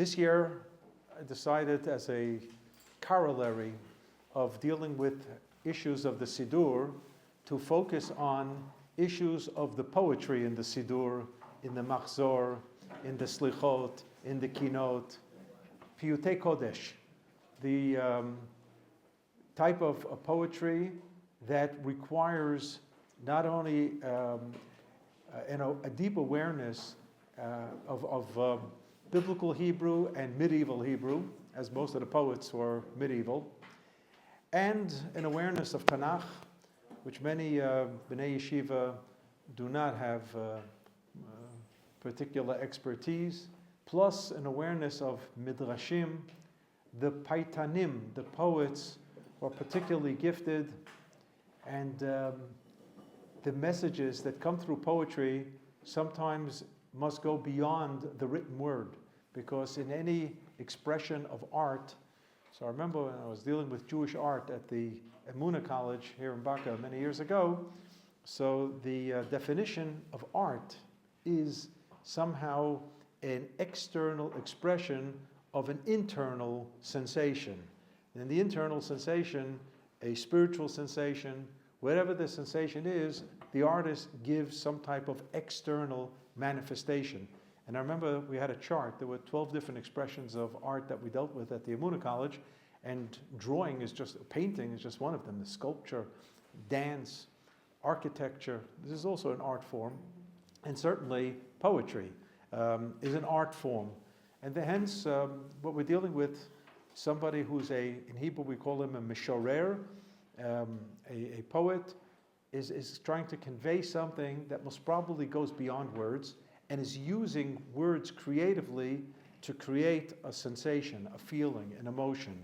This year, I decided as a corollary of dealing with issues of the Siddur to focus on issues of the poetry in the Siddur, in the Machzor, in the Slichot, in the Kinot, Piyutei Kodesh, the type of poetry that requires not only a deep awareness of biblical Hebrew and medieval Hebrew, as most of the poets were medieval, and an awareness of Tanakh, which many B'nai Yeshiva do not have particular expertise, plus an awareness of Midrashim, the Paitanim, the poets who are particularly gifted, and the messages that come through poetry sometimes must go beyond the written word, because in any expression of art, so I remember when I was dealing with Jewish art at the Emunah College here in Baka many years ago, so the definition of art is somehow an external expression of an internal sensation. And the internal sensation, a spiritual sensation, whatever the sensation is, the artist gives some type of external manifestation. And I remember we had a chart. There were 12 different expressions of art that we dealt with at the Emunah College, and painting is just one of them. The sculpture, dance, architecture. This is also an art form, and certainly poetry is an art form. And hence, what we're dealing with, somebody who's in Hebrew we call him a mishorer, a poet, is trying to convey something that most probably goes beyond words, and is using words creatively to create a sensation, a feeling, an emotion.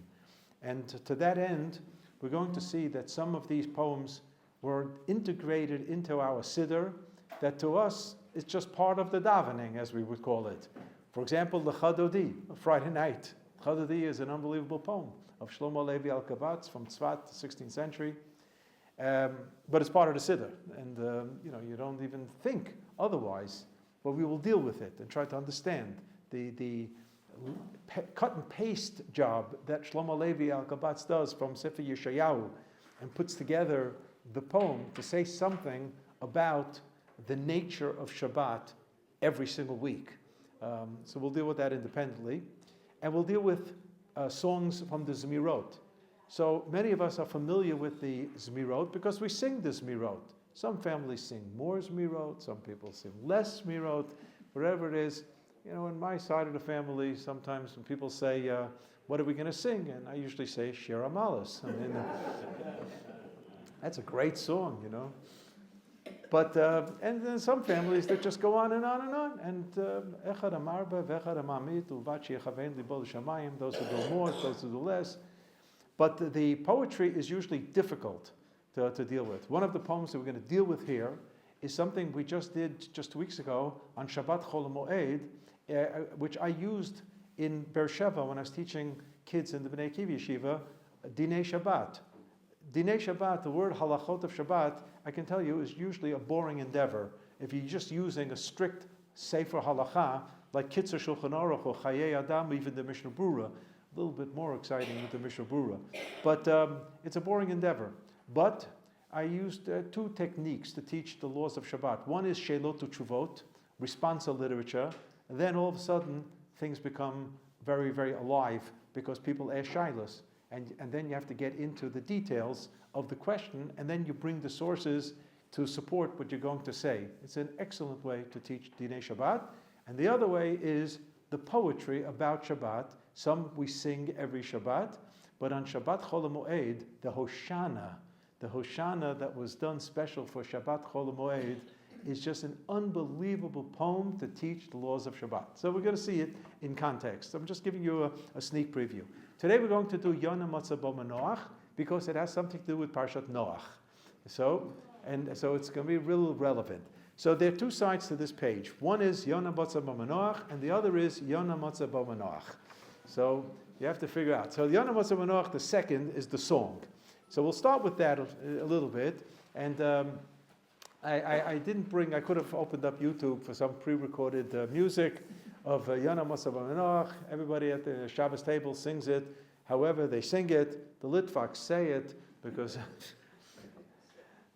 And to that end, we're going to see that some of these poems were integrated into our Siddur, that to us is just part of the davening, as we would call it. For example, the Chadodi, Friday night. Chadodi is an unbelievable poem of Shlomo Levi Alkabatz from Tzfat, 16th century. But it's part of the Siddur, and you don't even think otherwise. But we will deal with it and try to understand the cut and paste job that Shlomo Levi Alkabatz does from Sefer Yeshayahu, and puts together the poem to say something about the nature of Shabbat every single week. So we'll deal with that independently, and we'll deal with songs from the Zmirot. So many of us are familiar with the Zmirot because we sing the Zmirot. Some families sing more Zmirot, some people sing less Zmirot, whatever it is. In my side of the family, sometimes when people say, what are we going to sing? And I usually say, Shir Amalis. I mean, that's a great song, But, and then some families that just go on and on and on. And Echad Amarba, Vechad Amamit, Uvachi Echavein Libol Shamayim, those who do more, those who do less. But the poetry is usually difficult to deal with. One of the poems that we're going to deal with here is something we just did just 2 weeks ago on Shabbat Chol Moed, which I used in Beersheba when I was teaching kids in the B'nai Akiva Yeshiva, Dinei Shabbat. Dinei Shabbat, the word halachot of Shabbat, I can tell you, is usually a boring endeavor. If you're just using a strict Sefer Halacha, like Kitzur Shulchan Aruch or Chayei Adam, even the Mishnah Brura, a little bit more exciting with the Mishnah Brura. But it's a boring endeavor. But I used 2 techniques to teach the laws of Shabbat. One is Sheilot Utshuvot, responsa literature, and then all of a sudden things become very, very alive because people ask shilas. And then you have to get into the details of the question, and then you bring the sources to support what you're going to say. It's an excellent way to teach Dinei Shabbat. And the other way is the poetry about Shabbat. Some we sing every Shabbat, but on Shabbat Chol Moed, the Hoshana that was done special for Shabbat Chol Moed is just an unbelievable poem to teach the laws of Shabbat. So we're going to see it in context. I'm just giving you a sneak preview. Today we're going to do Yona Matzah Bo Manoach because it has something to do with Parshat Noach. So it's going to be real relevant. So there are 2 sides to this page. One is Yona Matzah Bo Manoach, and the other is Yona Matzah Bo Manoach. So you have to figure out. So Yona Matzah Bo Manoach, the second, is the song. So we'll start with that a little bit. And I could have opened up YouTube for some pre-recorded music. of Yana Moshe B'Menoch. Everybody at the Shabbos table sings it. However, they sing it. The Litvaks say it because,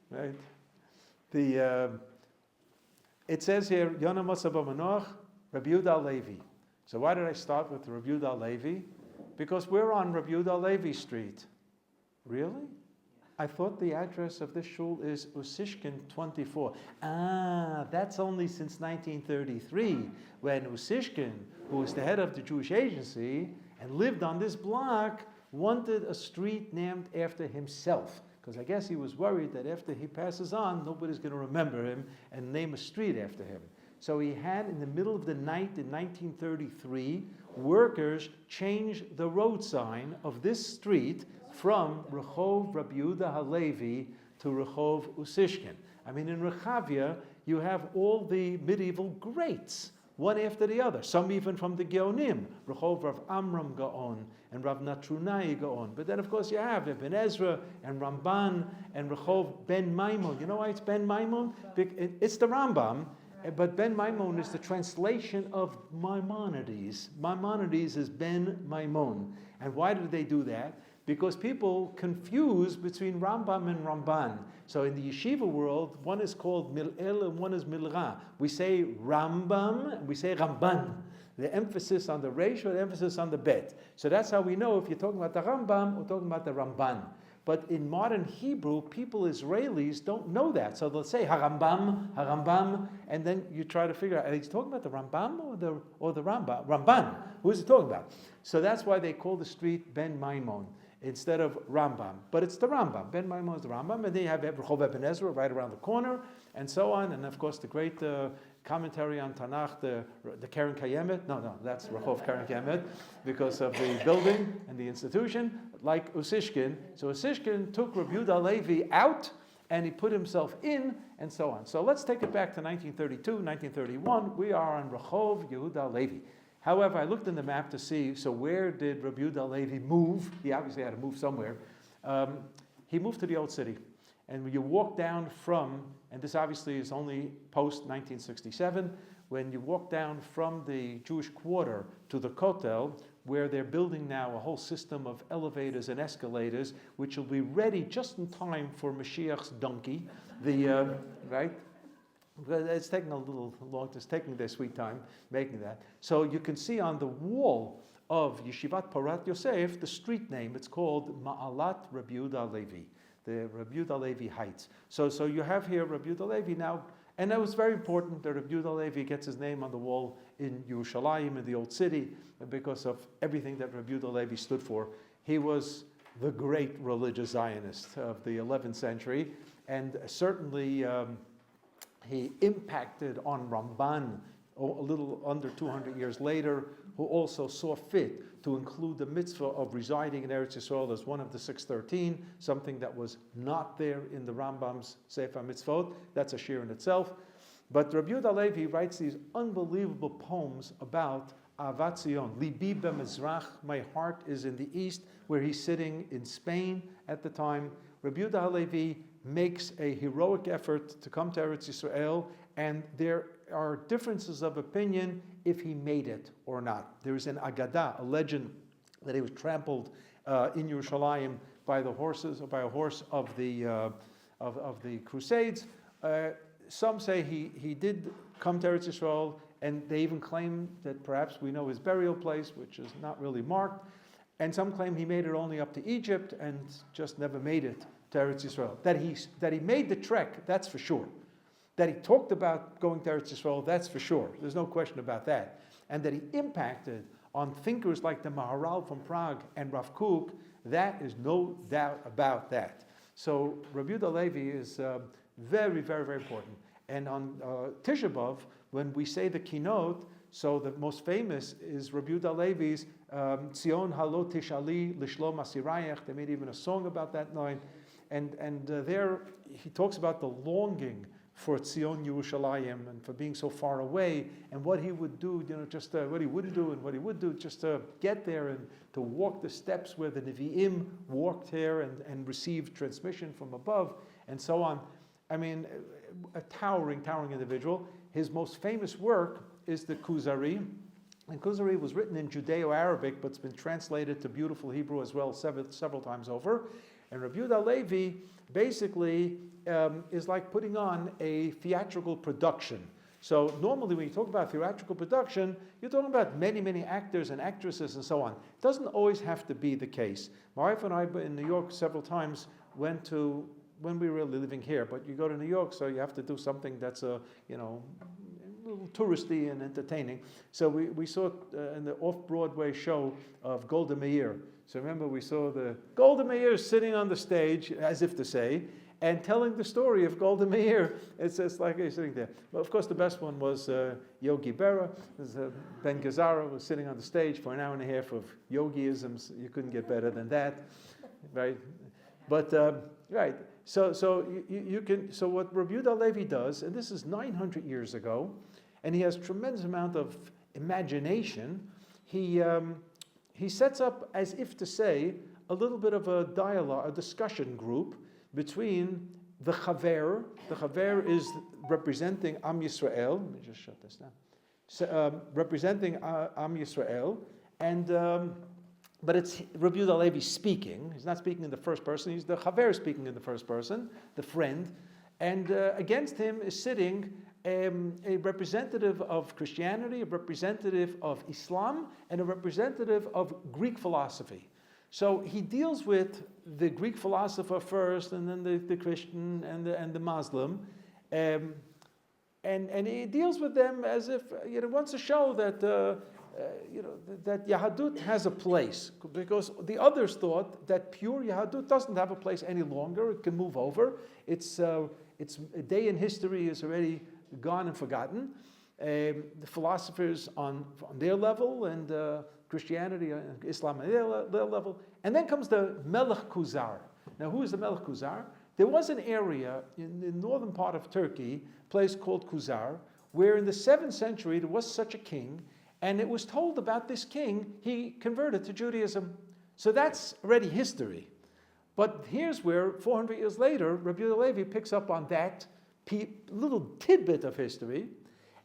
right? It says here, Yana Moshe B'Menoch, Rabbi Yehuda Levi. So why did I start with Rabbi Yehuda Levi? Because we're on Rabbi Yehuda Levi Street. Really? I thought the address of this shul is Usishkin 24. That's only since 1933, when Usishkin, who was the head of the Jewish Agency and lived on this block, wanted a street named after himself. Because I guess he was worried that after he passes on, nobody's going to remember him and name a street after him. So he had, in the middle of the night in 1933, workers change the road sign of this street from Rehov Rabbi Yehuda Halevi to Rehov Usishkin. I mean, in Rechavia, you have all the medieval greats, one after the other. Some even from the Geonim, Rehov Rav Amram Gaon and Rav Natrunai Gaon. But then, of course, you have Ibn Ezra and Ramban and Rehov Ben Maimon. You know why it's Ben Maimon? It's the Rambam. But Ben Maimon is the translation of Maimonides. Maimonides is Ben Maimon. And why did they do that? Because people confuse between Rambam and Ramban. So in the yeshiva world, one is called Mil'el and one is Milra. We say Rambam and we say Ramban. The emphasis on the resh or the emphasis on the bet. So that's how we know if you're talking about the Rambam or talking about the Ramban. But in modern Hebrew, people, Israelis, don't know that. So they'll say Harambam, and then you try to figure out, are they talking about the Rambam or the Rambam? Ramban. Who is he talking about? So that's why they call the street Ben Maimon instead of Rambam. But it's the Rambam. Ben Maimon is the Rambam. And then you have Rehov Ibn Ezra right around the corner, and so on. And of course, the great commentary on Tanakh, the Keren Kayemet. No, that's Rehov Keren Kayemet, because of the building and the institution, like Usishkin. So Usishkin took Rabbi Yehuda Levi out, and he put himself in, and so on. So let's take it back to 1932, 1931. We are on Rehov Yehuda Levi. However, I looked in the map to see, so where did Rabbi Yehuda Levi move? He obviously had to move somewhere. He moved to the Old City. And when you walk down from, and this obviously is only post-1967, when you walk down from the Jewish quarter to the Kotel, where they're building now a whole system of elevators and escalators, which will be ready just in time for Mashiach's donkey, right? It's taking a little long, it's taking their sweet time making that. So you can see on the wall of Yeshivat Porat Yosef, the street name, it's called Ma'alat Rabbi Yehuda Levi, the Rabbi Yehuda Levi Heights. So you have here Rabbi Yehuda Levi now, and that was very important that Rabbi Yehuda Levi gets his name on the wall in Yerushalayim, in the Old City, because of everything that Rabbi Yehuda Levi stood for. He was the great religious Zionist of the 11th century, and certainly he impacted on Ramban a little under 200 years later, who also saw fit to include the mitzvah of residing in Eretz Yisrael as one of the 613, something that was not there in the Rambam's Sefer Mitzvot. That's a shir in itself. But Rabbi Yehuda Levi writes these unbelievable poems about Ahavat Zion. Libi b'mizrach, my heart is in the east, where he's sitting in Spain at the time. Rabbi Yehuda Levi makes a heroic effort to come to Eretz Yisrael, and there are differences of opinion if he made it or not. There is an Agadah, a legend, that he was trampled in Yerushalayim by the horses, or by a horse of the Crusades. Some say he did come to Eretz Yisrael, and they even claim that perhaps we know his burial place, which is not really marked. And some claim he made it only up to Egypt and just never made it to Eretz Yisrael. That he made the trek, that's for sure. That he talked about going to Eretz Yisrael, that's for sure. There's no question about that. And that he impacted on thinkers like the Maharal from Prague and Rav Kook, that is no doubt about that. So Rabbi Yehuda Levi is very, very, very important. And on Tisha B'Av, when we say the Kinot, so the most famous is Rabbi Yehuda Levi's Tzion Halo Tishali Lishlom Asirayach. They made even a song about that night. And there he talks about the longing for Tzion Yerushalayim and for being so far away, and what he would do, just what he wouldn't do and what he would do just to get there and to walk the steps where the Nevi'im walked here and received transmission from above and so on. I mean, a towering individual. His most famous work is the Kuzari, And Kuzari was written in Judeo-Arabic, but it's been translated to beautiful Hebrew as well several times over. And Rabbi Yehuda Levi basically is like putting on a theatrical production. So normally when you talk about theatrical production, you're talking about many, many actors and actresses and so on. It doesn't always have to be the case. My wife and I in New York several times went to, when we were living here, but you go to New York, so you have to do something that's a little touristy and entertaining. So we saw in the off-Broadway show of Golda Meir. So remember, we saw the Golda Meir sitting on the stage, as if to say, and telling the story of Golda Meir. It's like he's sitting there. Well, of course, the best one was Yogi Berra. Ben Gazzara was sitting on the stage for an hour and a half of yogiisms. You couldn't get better than that, right? But right. So you can. So what Rabbi Yehuda Levi does, and this is 900 years ago, and he has tremendous amount of imagination. He sets up, as if to say, a little bit of a dialogue, a discussion group between the Chaver. The Chaver is representing Am Yisrael. Let me just shut this down. So, representing Am Yisrael, and but it's Rabbi Yehuda Levi speaking. He's not speaking in the first person. He's the Chaver speaking in the first person, the friend, and against him is sitting a representative of Christianity, a representative of Islam, and a representative of Greek philosophy. So he deals with the Greek philosopher first, and then the Christian and the Muslim, and he deals with them as if wants to show that that Yahadut has a place, because the others thought that pure Yahadut doesn't have a place any longer. It can move over. Its a day in history is already gone and forgotten. The philosophers on their level, and Christianity and Islam on their level. And then comes the Melech Kuzar. Now, who is the Melech Kuzar? There was an area in the northern part of Turkey, a place called Kuzar, where in the 7th century there was such a king, and it was told about this king, he converted to Judaism. So that's already history. But here's where, 400 years later, Rabbi Yehuda Levi picks up on that little tidbit of history,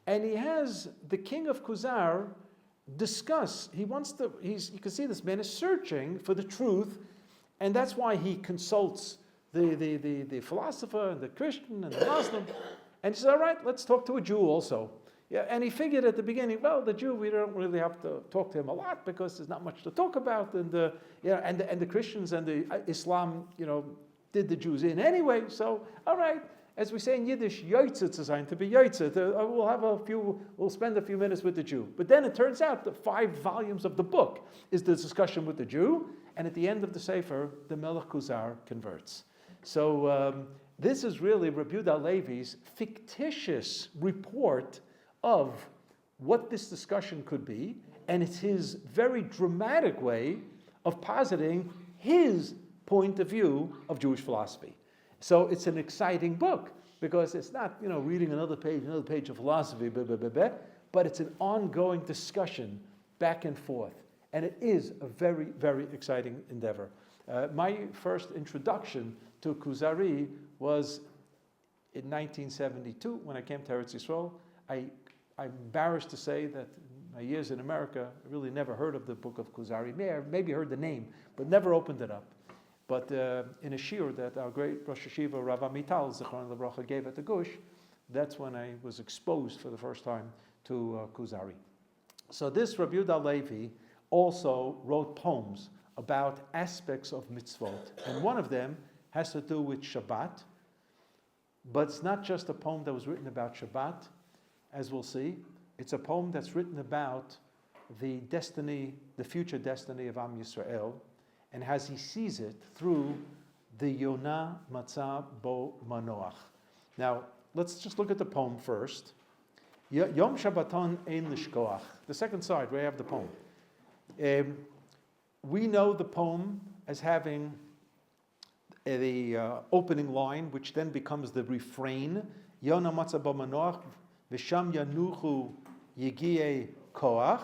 and he has the king of Kuzar discuss. You can see this man is searching for the truth, and that's why he consults the philosopher and the Christian and the Muslim, and he says, all right, let's talk to a Jew also. Yeah, and he figured at the beginning, well, the Jew, we don't really have to talk to him a lot because there's not much to talk about, and the Christians and the Islam, did the Jews in anyway. So, all right, as we say in Yiddish, yotzet zu sein, to be yotzet. We'll spend a few minutes with the Jew. But then it turns out that 5 volumes of the book is the discussion with the Jew, and at the end of the Sefer, the Melech Kuzar converts. So this is really Rabbi Yehuda Levi's fictitious report of what this discussion could be, and it's his very dramatic way of positing his point of view of Jewish philosophy. So it's an exciting book, because it's not, reading another page of philosophy, but it's an ongoing discussion back and forth. And it is a very, very exciting endeavor. My first introduction to Kuzari was in 1972 when I came to Eretz Yisrael. I'm embarrassed to say that in my years in America, I really never heard of the book of Kuzari. Maybe heard the name, but never opened it up. But in a shiur that our great Rosh Hashiva, Rabbi Mital, Zichron Livracha, gave at the Gush, that's when I was exposed for the first time to Kuzari. So this Rabbi Yehuda Levi also wrote poems about aspects of mitzvot. And one of them has to do with Shabbat. But it's not just a poem that was written about Shabbat, as we'll see. It's a poem that's written about the future destiny of Am Yisrael, and as he sees it through the Yonah Matzah Bo Manoach. Now, let's just look at the poem first. Yom Shabbaton Ein Lishkoach. The second side, where you have the poem. We know the poem as having the opening line, which then becomes the refrain. Yonah Matzah Bo Manoach, V'sham Yanuchu Yigiei Koach.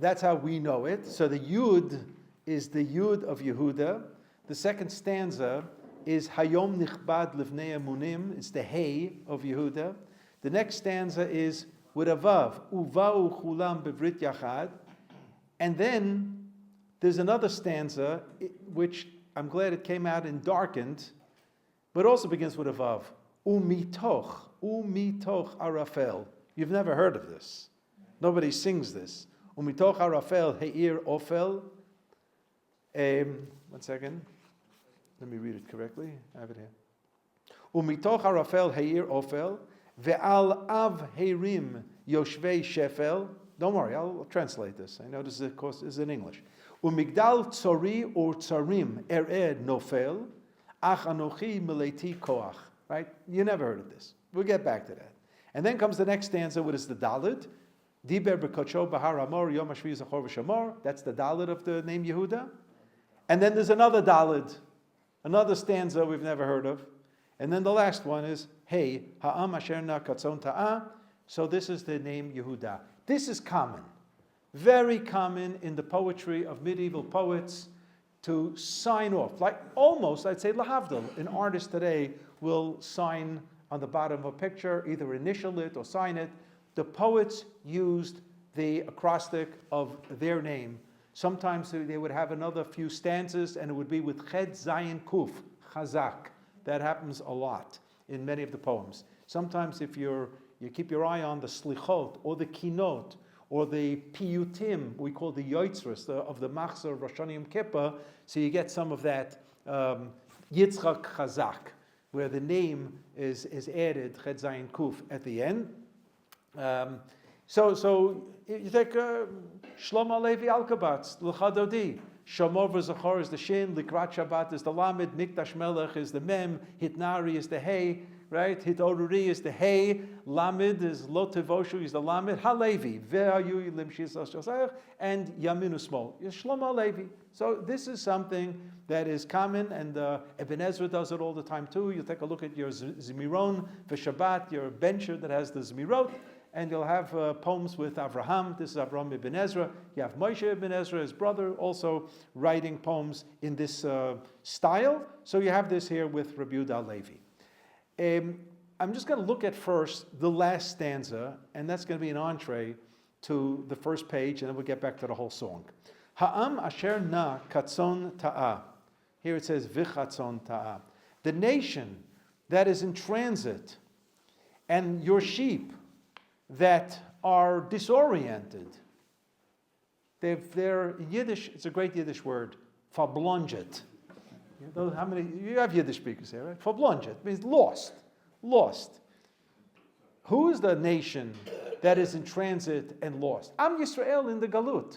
That's how we know it. So the Yud is the Yud of Yehuda. The second stanza is Hayom Nichbad Livnei Emunim. It's the Hey of Yehuda. The next stanza is with a vav, uvau chulam bevrit yachad. And then there's another stanza, which I'm glad it came out in darkened, but also begins with a vav. Umitoch arafel. You've never heard of this. Nobody sings this. Umitoch arafel heir ofel. 1 second. Let me read it correctly. I have it here. Umitoch arafel heir ofel. Ve'al av heirim yoshvei shefel. Don't worry, I'll translate this. I know this is, of course, is in English. Umigdal tzori or tzarim ered nofel. Ach anochi meleti koach. Right? You never heard of this. We'll get back to that. And then comes the next stanza, which is the Dalit. Diber b'kocho bahar amor yom hashvi zachor v'shamor. That's the Dalit of the name Yehuda. And then there's another Dalit, another stanza we've never heard of. And then the last one is, Hey, ha'am asher na katzon ta'ah. So this is the name Yehuda. This is common, very common in the poetry of medieval poets to sign off. Like almost, I'd say lahavdil, an artist today will sign on the bottom of a picture, either initial it or sign it. The poets used the acrostic of their name. Sometimes they would have another few stanzas, and it would be with Ched Zayin Kuf, Chazak. That happens a lot in many of the poems. Sometimes if you keep your eye on the Slichot, or the Kinot, or the Piyutim, we call the Yoitzros, of the Machzor Rosh Hashanah Yom Kippur, so you get some of that Yitzchak Chazak, where the name is added, Ched Zayin Kuf, at the end. So you take Shlomo Levi Alkabatz, L'chadodi, Shomor v'Zachor is the Shin, Likrat Shabbat is the Lamed, Mikdash Melech is the Mem, Hitnari is the Hey, right? Hitoruri is the Hey, Lamed is Lo Tevoshu is the Lamed, Halevi, Ve'ayu Lim Shizos Josayach, and Yaminu Smol, Shlomo Levi. So this is something that is common, and Ibn Ezra does it all the time too. You take a look at your Zmiron v'Shabbat, your bencher that has the Zmirot, and you'll have poems with Avraham. This is Avraham ibn Ezra. You have Moshe ibn Ezra, his brother, also writing poems in this style. So you have this here with Rabbi Yehuda Levi. I'm just going to look at first the last stanza, and that's going to be an entree to the first page, and then we'll get back to the whole song. Ha'am asher na katzon ta'ah. Here it says v'chatzon ta'ah. The nation that is in transit, and your sheep that are disoriented. They're Yiddish, it's a great Yiddish word, verblonget. How many, you have Yiddish speakers here, right? Verblonget means lost. Who is the nation that is in transit and lost? Am Yisrael in the Galut.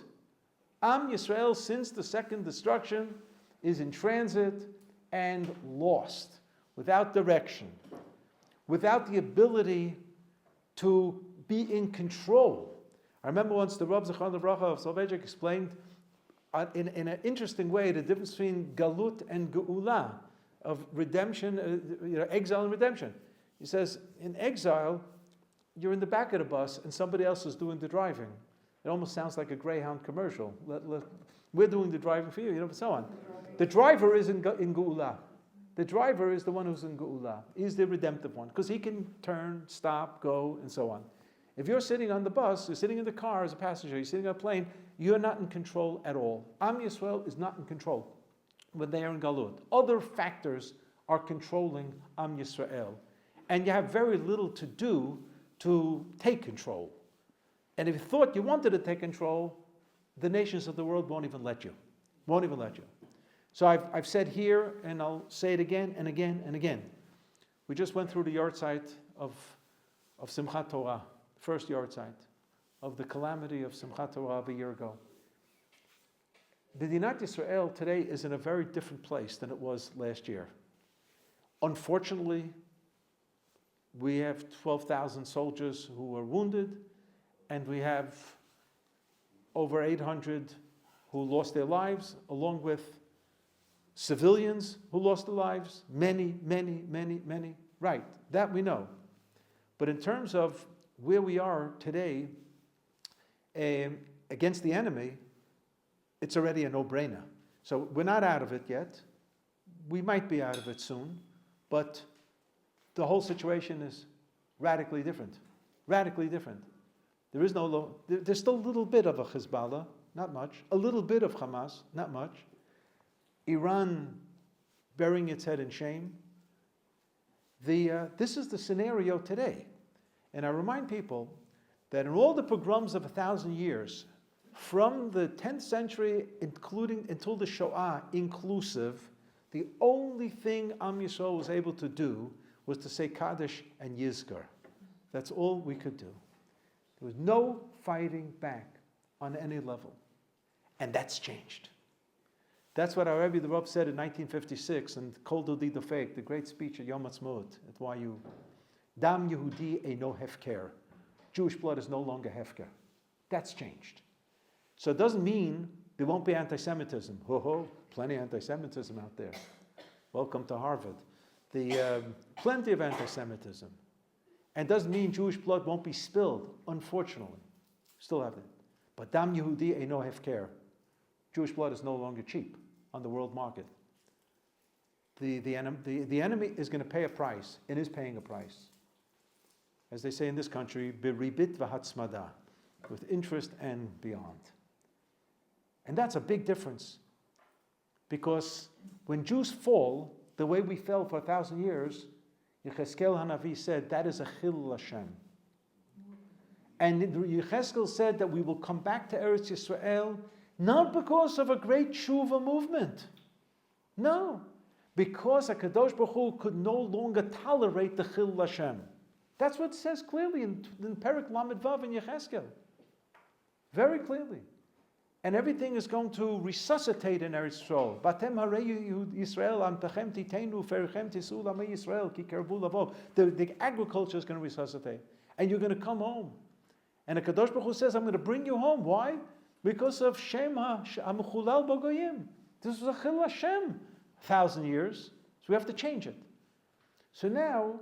Am Yisrael, since the second destruction, is in transit and lost, without direction, without the ability to be in control. I remember once the Rav Zechron Levracha of Soloveitchik explained in an interesting way the difference between Galut and Geula, of redemption, exile and redemption. He says, in exile, you're in the back of the bus and somebody else is doing the driving. It almost sounds like a Greyhound commercial. We're doing the driving for you, and so on. The driver is in Geula. The driver is the one who's in Geula. He's the redemptive one, because he can turn, stop, go, and so on. If you're sitting on the bus, you're sitting in the car as a passenger, you're sitting on a plane, you're not in control at all. Am Yisrael is not in control when they are in Galut. Other factors are controlling Am Yisrael. And you have very little to do to take control. And if you thought you wanted to take control, the nations of the world won't even let you. Won't even let you. So I've said here, and I'll say it again and again and again. We just went through the yard site of Simchat Torah, first yard site of the calamity of Simchat Torah of a year ago. The United Israel today is in a very different place than it was last year. Unfortunately, we have 12,000 soldiers who were wounded, and we have over 800 who lost their lives, along with civilians who lost their lives, many. Right, that we know. But in terms of where we are today against the enemy, it's already a no-brainer. So we're not out of it yet. We might be out of it soon, but the whole situation is Radically different. Radically different. There is no, there's still a little bit of a Hezbollah, not much. A little bit of Hamas, not much. Iran burying its head in shame. This is the scenario today. And I remind people that in all the pogroms of 1,000 years, from the 10th century including until the Shoah inclusive, the only thing Am Yisrael was able to do was to say Kaddish and Yizkar. That's all we could do. There was no fighting back on any level. And that's changed. That's what our Rabbi the Rav said in 1956 in Kol Dodi Dofek, the great speech at Yom Ha'atzmaut at YU. Dam Yehudi eino hefker. Jewish blood is no longer hefker. That's changed. So it doesn't mean there won't be anti-Semitism. Ho ho, plenty of anti-Semitism out there. Welcome to Harvard. Plenty of anti-Semitism. And it doesn't mean Jewish blood won't be spilled, unfortunately. Still have it. But Dam Yehudi eino hefker. Jewish blood is no longer cheap on the world market. The enemy is going to pay a price, and is paying a price. As they say in this country, beribit v'hatzmada, with interest and beyond. And that's a big difference. Because when Jews fall, the way we fell for 1,000 years, Yecheskel Hanavi said, that is a chilul Hashem. And Yecheskel said that we will come back to Eretz Yisrael not because of a great tshuva movement. No. Because HaKadosh Baruch Hu could no longer tolerate the chilul Hashem. That's what it says clearly in Perek Lamed Vav in Yecheskel. Very clearly. And everything is going to resuscitate in Eretz Yisrael. Batem harei Yisrael ampechem titenu ferichem tisul amei Yisrael ki kerbu lavo. The agriculture is going to resuscitate. And you're going to come home. And the Kadosh Baruch Hu says, I'm going to bring you home. Why? Because of Shem HaMechulal B'Goyim. This was a Chil Hashem 1,000 years. So we have to change it. So now,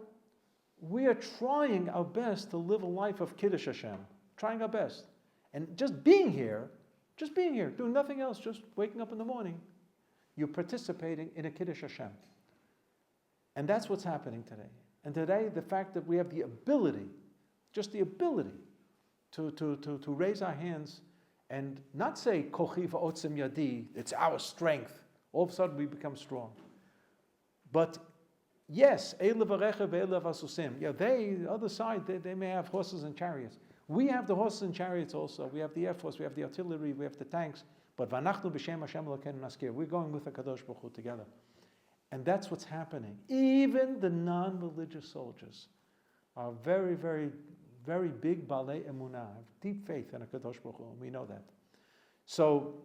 we are trying our best to live a life of Kiddush Hashem. Trying our best. And just being here, doing nothing else, just waking up in the morning, you're participating in a Kiddush Hashem. And that's what's happening today. And today, the fact that we have the ability, just the ability, to raise our hands and not say, Kochi v'otzem yadi, it's our strength. All of a sudden, we become strong. But yes, yeah, the other side, they may have horses and chariots. We have the horses and chariots also. We have the Air Force, we have the artillery, we have the tanks. But v'anachnu b'shem Hashem Elokeinu naskir. We're going with the Kadosh Baruch Hu together. And that's what's happening. Even the non-religious soldiers are very, very, very big balei emunah, have deep faith in a Kadosh Baruch Hu. We know that. So,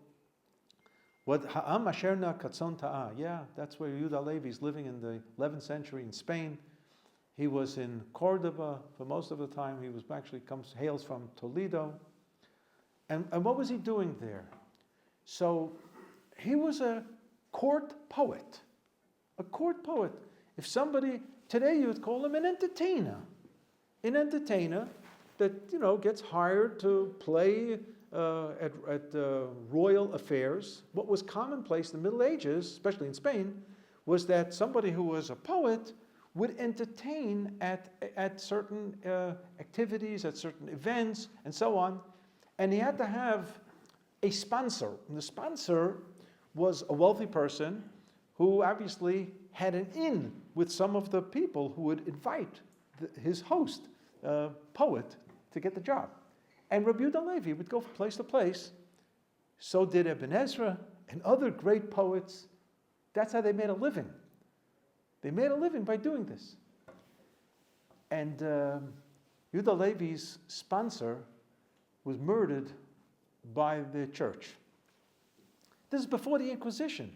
what ha'am asherna katzon ta'ah. Yeah, that's where Yehuda Levi is living in the 11th century in Spain. He was in Cordoba for most of the time. He was actually hails from Toledo. And what was he doing there? So he was a court poet. A court poet. If somebody, today you would call him an entertainer. An entertainer that, gets hired to play at royal affairs. What was commonplace in the Middle Ages, especially in Spain, was that somebody who was a poet would entertain at certain activities, at certain events, and so on. And he had to have a sponsor. And the sponsor was a wealthy person who obviously had an in with some of the people who would invite his host, poet, to get the job. And Rabbi Yehuda Levi would go from place to place. So did Ibn Ezra and other great poets. That's how they made a living. They made a living by doing this. And Yehuda Levi's sponsor was murdered by the church. This is before the Inquisition.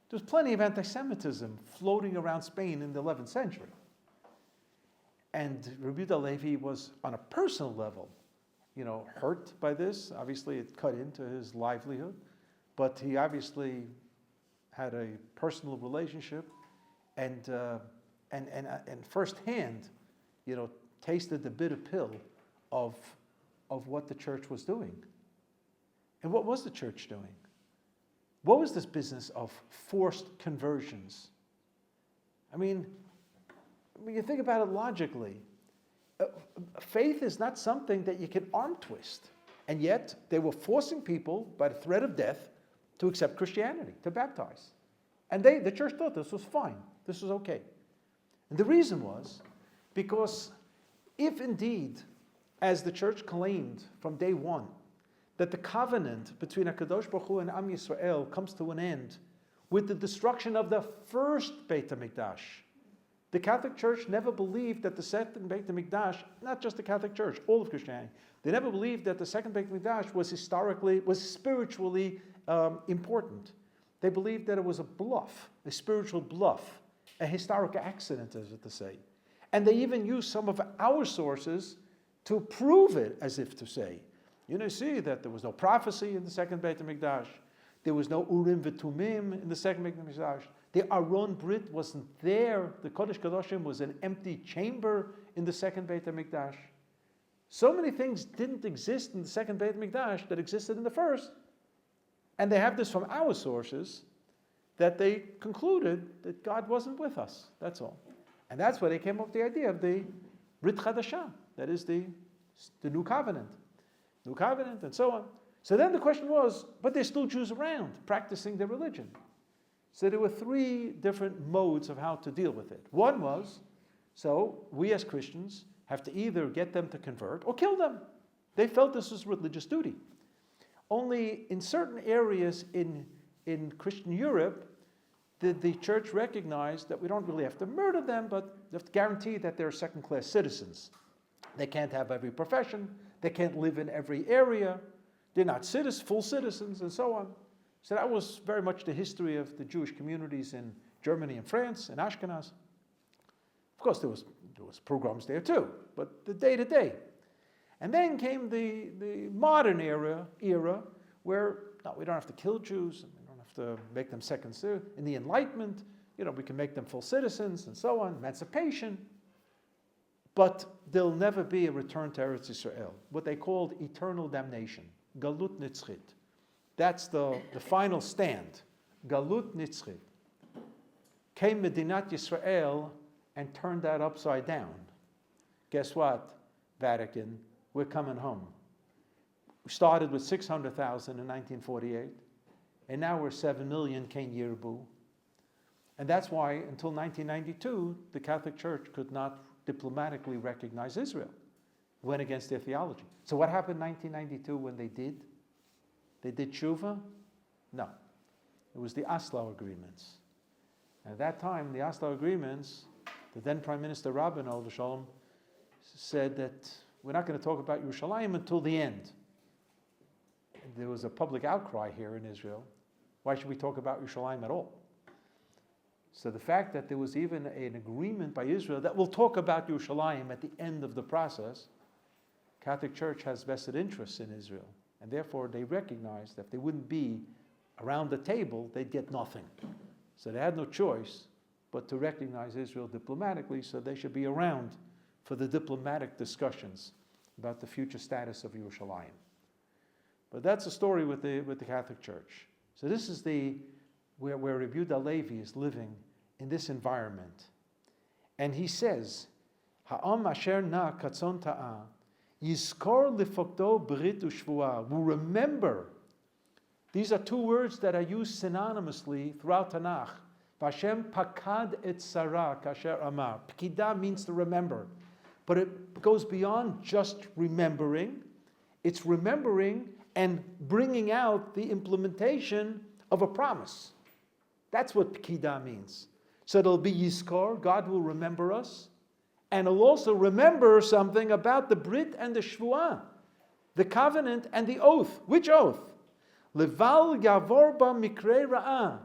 There was plenty of anti-Semitism floating around Spain in the 11th century. And Rabbi Yehuda Levi was, on a personal level, hurt by this. Obviously, it cut into his livelihood. But he obviously had a personal relationship and firsthand, tasted the bitter pill of what the church was doing. And what was the church doing? What was this business of forced conversions? I mean, when you think about it logically, faith is not something that you can arm twist. And yet, they were forcing people by the threat of death to accept Christianity, to baptize. And the church thought this was fine. This was okay. And the reason was because if indeed, as the church claimed from day one, that the covenant between HaKadosh Baruch Hu and Am Yisrael comes to an end with the destruction of the first Beit HaMikdash. The Catholic Church never believed that the second Beit HaMikdash, not just the Catholic Church, all of Christianity, they never believed that the second Beit HaMikdash was spiritually important. They believed that it was a bluff, a spiritual bluff, a historic accident, as it to say. And they even used some of our sources to prove it, as if to say, see that there was no prophecy in the second Beit HaMikdash. There was no Urim v'Tumim in the second Beit HaMikdash. The Aron Brit wasn't there. The Kodesh Kadoshim was an empty chamber in the second Beit HaMikdash. So many things didn't exist in the second Beit HaMikdash that existed in the first. And they have this from our sources that they concluded that God wasn't with us. That's all. And that's why they came up with the idea of the Brit Chadashah. That is the new covenant. New covenant and so on. So then the question was, but there's still Jews around practicing their religion. So there were three different modes of how to deal with it. One was, so we as Christians have to either get them to convert or kill them. They felt this was religious duty. Only in certain areas in Christian Europe, the church recognized that we don't really have to murder them, but we have to guarantee that they're second-class citizens. They can't have every profession. They can't live in every area. They're not full citizens, and so on. So that was very much the history of the Jewish communities in Germany and France and Ashkenaz. Of course, there was pogroms there too, but the day-to-day. And then came the modern era where we don't have to kill Jews, and we don't have to make them second citizens. In the Enlightenment, we can make them full citizens and so on, emancipation. But there'll never be a return to Eretz Yisrael, what they called eternal damnation, Galut Nitzchit. That's the final stand, Galut Nitzchit. Came Medinat Yisrael and turned that upside down. Guess what, Vatican? We're coming home. We started with 600,000 in 1948, and now we're 7 million Ken Yirbu. And that's why, until 1992, the Catholic Church could not diplomatically recognize Israel. It went against their theology. So what happened in 1992 when they did? They did tshuva? No. It was the Oslo agreements. And at that time, the Oslo agreements, the then Prime Minister Rabbi Shalom said that we're not going to talk about Yerushalayim until the end. And there was a public outcry here in Israel. Why should we talk about Yerushalayim at all? So the fact that there was even an agreement by Israel that we'll talk about Yerushalayim at the end of the process, Catholic Church has vested interests in Israel. And therefore they recognized that if they wouldn't be around the table, they'd get nothing. So they had no choice but to recognize Israel diplomatically, so they should be around for the diplomatic discussions about the future status of Yerushalayim. But that's the story with the Catholic Church. So this is where Rabbi Yehuda Levi is living in this environment. And he says, Ha'am asher na katzon ta'ah, yizkor lifokdo brit u'shvuah, will remember. These are two words that are used synonymously throughout Tanakh. Vashem pakad et sarah kasher amar. Pekida means to remember. But it goes beyond just remembering. It's remembering and bringing out the implementation of a promise. That's what Pekida means. So it'll be Yizkor, God will remember us, and he'll also remember something about the Brit and the Shvuah, the covenant and the oath. Which oath? Leval yavor ba mikrei ra'ah,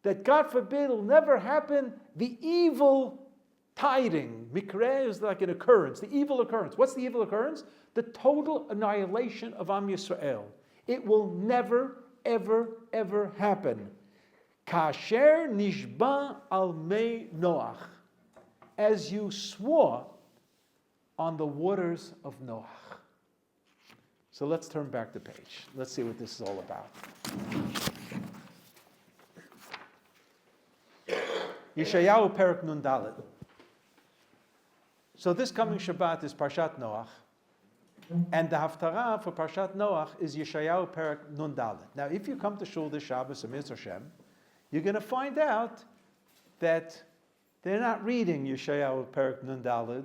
that God forbid will never happen the evil tiding. Mikrei is like an occurrence, the evil occurrence. What's the evil occurrence? The total annihilation of Am Yisrael. It will never, ever, ever happen. Kasher nishba al mei Noach, as you swore on the waters of Noach. So let's turn back the page. Let's see what this is all about. Yeshayahu Perek Nun Dalet. So this coming Shabbat is Parshat Noach, and the Haftarah for Parshat Noach is Yeshayahu Perek Nun Dalet. Now, if you come to Shul this Shabbos, Amiz Hashem, you're going to find out that they're not reading Yeshayahu Perek Nun Dalet.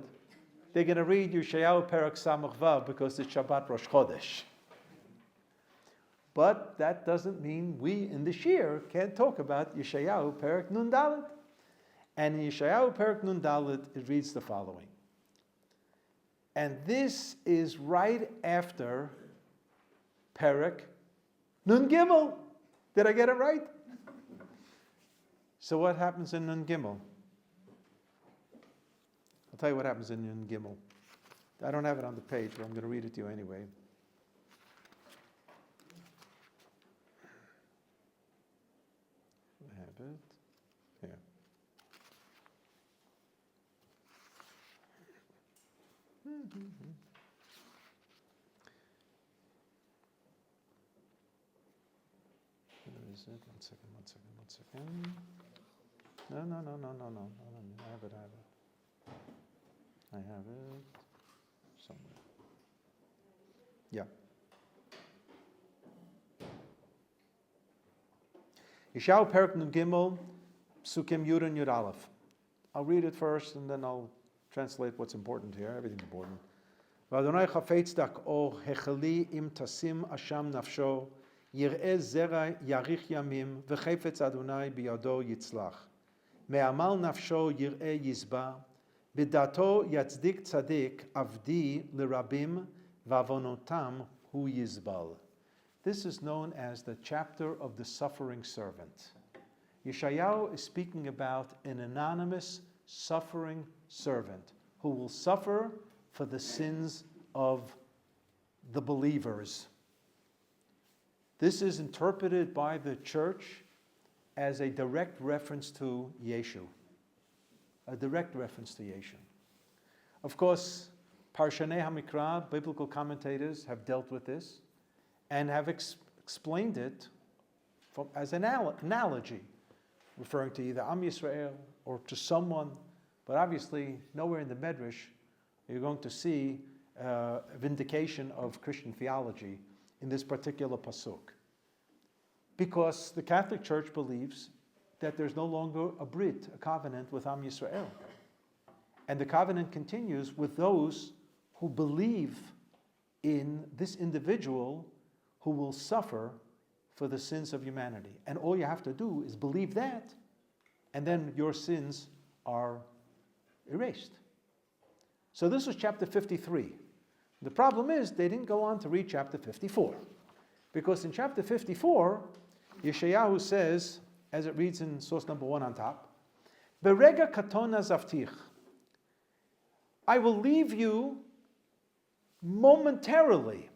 They're going to read Yeshayahu Perek Samach Vav because it's Shabbat Rosh Chodesh. But that doesn't mean we in the Shir can't talk about Yeshayahu Perek Nun Dalet. And in Yeshayahu Perek Nun Dalet, it reads the following. And this is right after Perek Nun Gimel. Did I get it right? So what happens in Nun Gimel? I'll tell you what happens in Nun Gimel. I don't have it on the page, but I'm going to read it to you anyway. I have it. Here. Where is it? One second. No. I have it somewhere. Yeah. Yeshayahu Perek Nun Gimel, Psukim Yud and Yud Aleph. I'll read it first and then I'll translate what's important here. Everything's important. V'Adonai chafetz dak o hecheli im tasim asham nafsho yir'eh zera yarich yamim v'chefetz Adonai biyado yitzlach me'amal nafsho yir'eh yizba b'dato yatzdik tzadik avdi l'rabim v'avonotam hu yizbal. This is known as the chapter of the suffering servant. Yeshayahu is speaking about an anonymous suffering servant who will suffer for the sins of the believers. This is interpreted by the church as a direct reference to Yeshu. A direct reference to Yeshu. Of course, Parshanei HaMikra, biblical commentators, have dealt with this and have explained it as an analogy, referring to either OUisrael or to someone, but obviously nowhere in the Medrash you're going to see vindication of Christian theology in this particular pasuk. Because the Catholic Church believes that there's no longer a brit, a covenant with OUIsrael. And the covenant continues with those who believe in this individual who will suffer for the sins of humanity. And all you have to do is believe that, and then your sins are erased. So this was chapter 53. The problem is they didn't go on to read chapter 54. Because in chapter 54, Yeshayahu says, as it reads in source number 1 on top, Berega katona zaftich, I will leave you momentarily.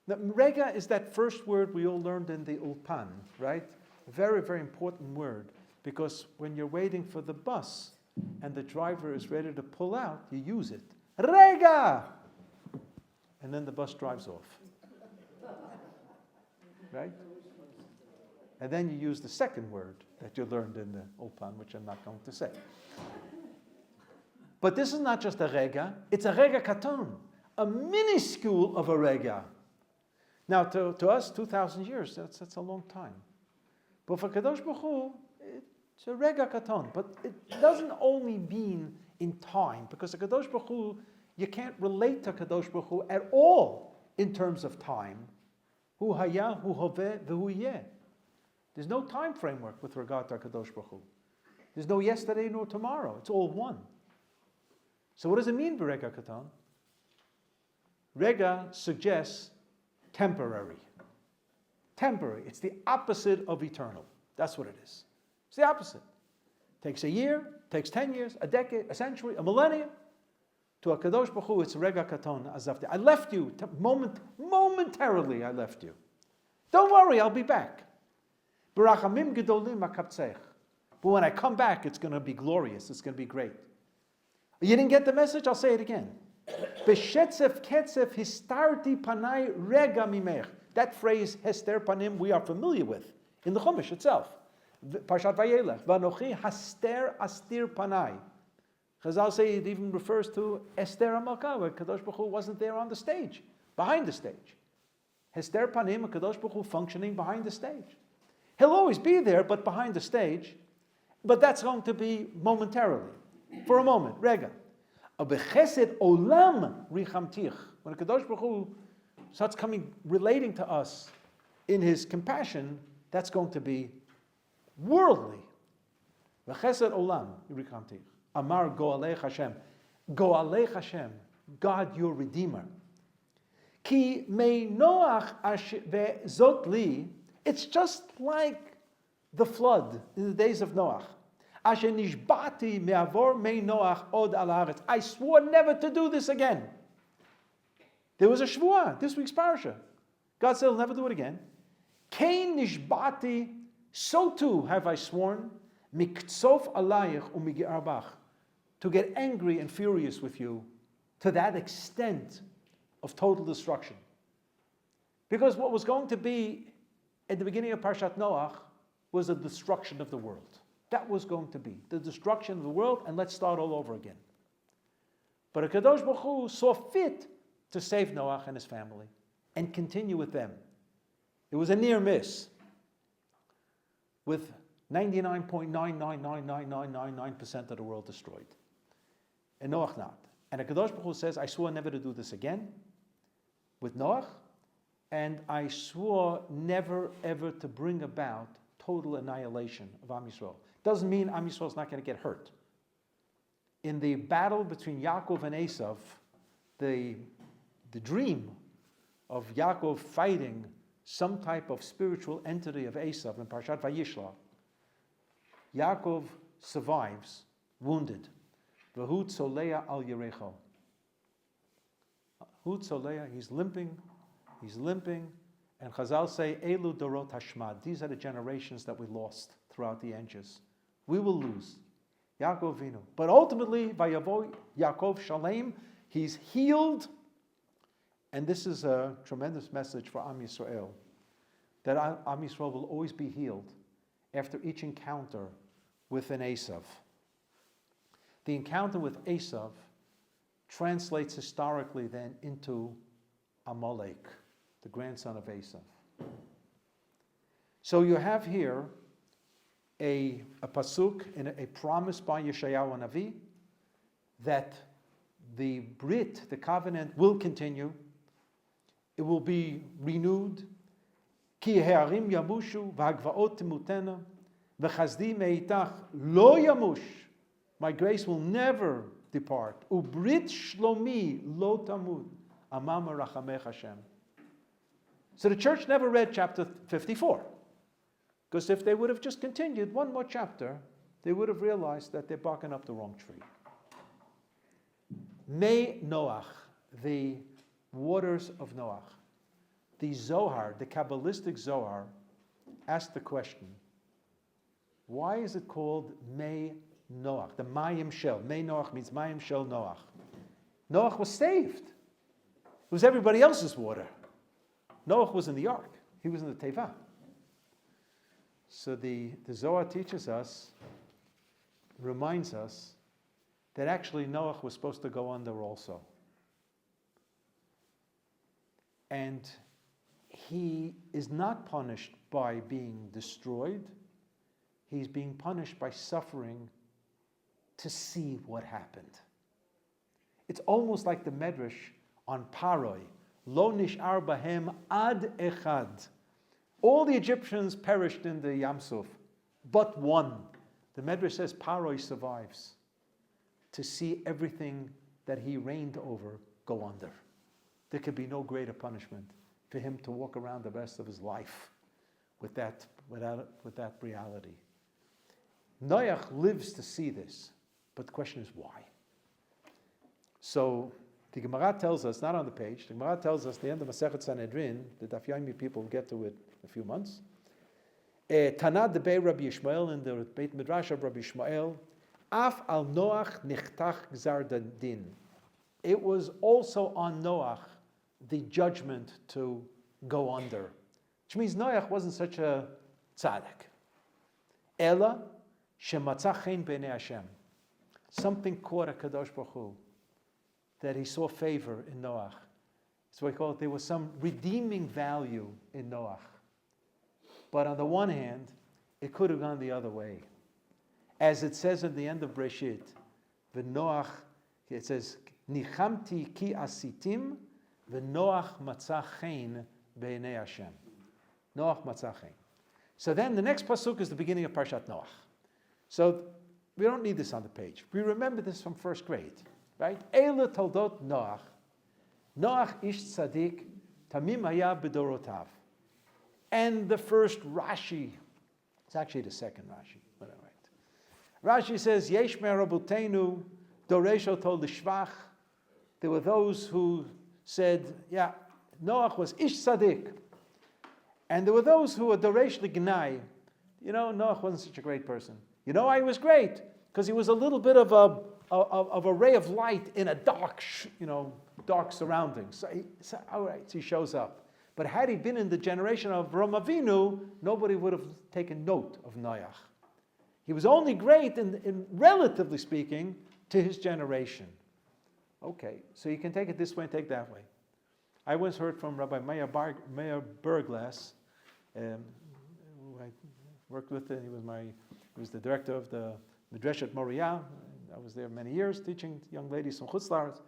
The rega is that first word we all learned in the Ulpan, right? A very, very important word, because when you're waiting for the bus and the driver is ready to pull out, you use it. Rega! And then the bus drives off. Right? And then you use the second word that you learned in the Ulpan, which I'm not going to say. But this is not just a rega, it's a rega katon, a minuscule of a rega. Now, to us, 2,000 years, that's a long time. But for Kadosh Baruch Hu, it's a rega katon. But it doesn't only mean in time, because the Kadosh Baruch Hu, you can't relate to Kadosh Baruch Hu at all in terms of time. Hu haya, hu hoveh, v'hu yeh. There's no time framework with regard to Kadosh Baruch Hu. There's no yesterday nor tomorrow. It's all one. So what does it mean, rega katon? Rega suggests temporary. Temporary. It's the opposite of eternal. That's what it is. It's the opposite. Takes a year, takes 10 years, a decade, a century, a millennium. To a Kadosh Baruch Hu, it's rega katon azavti. I left you, momentarily I left you. Don't worry, I'll be back. Barachamim gedolim akaptzech. But when I come back, it's going to be glorious. It's going to be great. You didn't get the message? I'll say it again. Beshetzef ketzef histarti panai rega mimech. That phrase, hester panim, we are familiar with in the Chumash itself. Parshat Vayelech. Vanochi haster astir panai. Chazal say it even refers to Esther HaMelkah, where Kadosh Baruch Hu wasn't there on the stage, behind the stage. Hester Panim, Kadosh Baruch Hu functioning behind the stage. He'll always be there, but behind the stage. But that's going to be momentarily, for a moment, rega. Bechesed olam richamtich. When Kadosh Baruch Hu starts relating to us in His compassion, that's going to be worldly. Bechesed olam richamtich. Amar goalech Hashem. Goalech Hashem. God, your Redeemer. Ki mei Noach ve'zot li. It's just like the flood in the days of Noach. Asher nishbati me'avor mei Noach od al haaretz. I swore never to do this again. There was a shvuah, this week's parasha. God said, I'll never do it again. Kein nishbati, so too have I sworn, miktsof alayich u'migi'arbach, to get angry and furious with you to that extent of total destruction. Because what was going to be at the beginning of Parshat Noach was the destruction of the world. That was going to be the destruction of the world, and let's start all over again. But HaKadosh Baruch Hu saw fit to save Noach and his family and continue with them. It was a near miss, with 99.999999% of the world destroyed. And Noach not. And HaKadosh Baruch Hu says, I swore never to do this again with Noach, and I swore never ever to bring about total annihilation of Am Yisrael. Doesn't mean Am Yisrael is not going to get hurt. In the battle between Yaakov and Esav, the dream of Yaakov fighting some type of spiritual entity of Esav in Parshat Vayishlach, Yaakov survives, wounded. V'hu tzolea al yerecho. Hu tzolea, he's limping, and Chazal say, Elu dorot hashmad. These are the generations that we lost throughout the ages. We will lose. Yaakov Vinu. But ultimately, Vayavo Yaakov Shalem, he's healed. And this is a tremendous message for Am Yisrael, that Am Yisrael will always be healed after each encounter with an Esav. The encounter with Esav translates historically then into Amalek, the grandson of Esav. So you have here a pasuk, a promise by Yeshayahu Navi, that the Brit, the covenant, will continue. It will be renewed. Ki he'arim yamushu v'hagvaot timutena v'chazdi meitach lo yamush. My grace will never depart. Ubrit shlomi lo tamud. Amam rachamech Hashem. So the church never read chapter 54. Because if they would have just continued one more chapter, they would have realized that they're barking up the wrong tree. Mei Noach, the waters of Noach. The Zohar, the Kabbalistic Zohar, asked the question, why is it called Mei Noach? The Mayim Shel. Mei Noach means Mayim Shel Noach. Noach was saved. It was everybody else's water. Noach was in the ark. He was in the Teva. So the Zohar teaches us, reminds us, that actually Noach was supposed to go under also. And he is not punished by being destroyed. He's being punished by suffering to see what happened. It's almost like the Medrash on Paroi. Lo nish'ar bahem ad echad. All the Egyptians perished in the Yam Suf, but one. The Medrash says Paroi survives to see everything that he reigned over go under. There could be no greater punishment for him to walk around the rest of his life with that reality. Noach lives to see this, but the question is why? So the Gemara tells us, not on the page, the Gemara tells us, the end of Masechet Sanhedrin, the Daf Yomi people will get to it in a few months. Tanad debei Rabbi Yishmael, in the Beit Midrash of Rabbi Yishmael, Af al Noach nichtach gzar din. It was also on Noach the judgment to go under, which means Noach wasn't such a tzaddik. Ela shematzach chen b'nei Hashem. something caught a Kadosh Baruch Hu, that he saw favor in Noach. So we call it, there was some redeeming value in Noach. But on the one hand, it could have gone the other way. As it says at the end of Breshit, Noach, it says, Nichamti ki asitim, v'Noach matzah chen be'enei Hashem. Noach matzah chen. So then the next pasuk is the beginning of Parshat Noach. So we don't need this on the page. We remember this from first grade, right? Eile toldot Noach. Noach ish tzadik, tamim haya b'dorotav. And the first Rashi, it's actually the second Rashi, but all right. Rashi says, Yesh me'rabotenu doresho tol l'shvach. There were those who said, yeah, Noach was ish tzadik. And there were those who were doresh l'gnai. You know, Noach wasn't such a great person. You know why he was great? Because he was a little bit of a ray of light in a dark surroundings. So all right, so he shows up. But had he been in the generation of Avraham Avinu, nobody would have taken note of Noach. He was only great, in relatively speaking, to his generation. Okay, so you can take it this way and take that way. I once heard from Rabbi Meir Berglass, who I worked with. He was the director of the Medreshet Moriah. I was there many years teaching young ladies from Chutz La'aretz.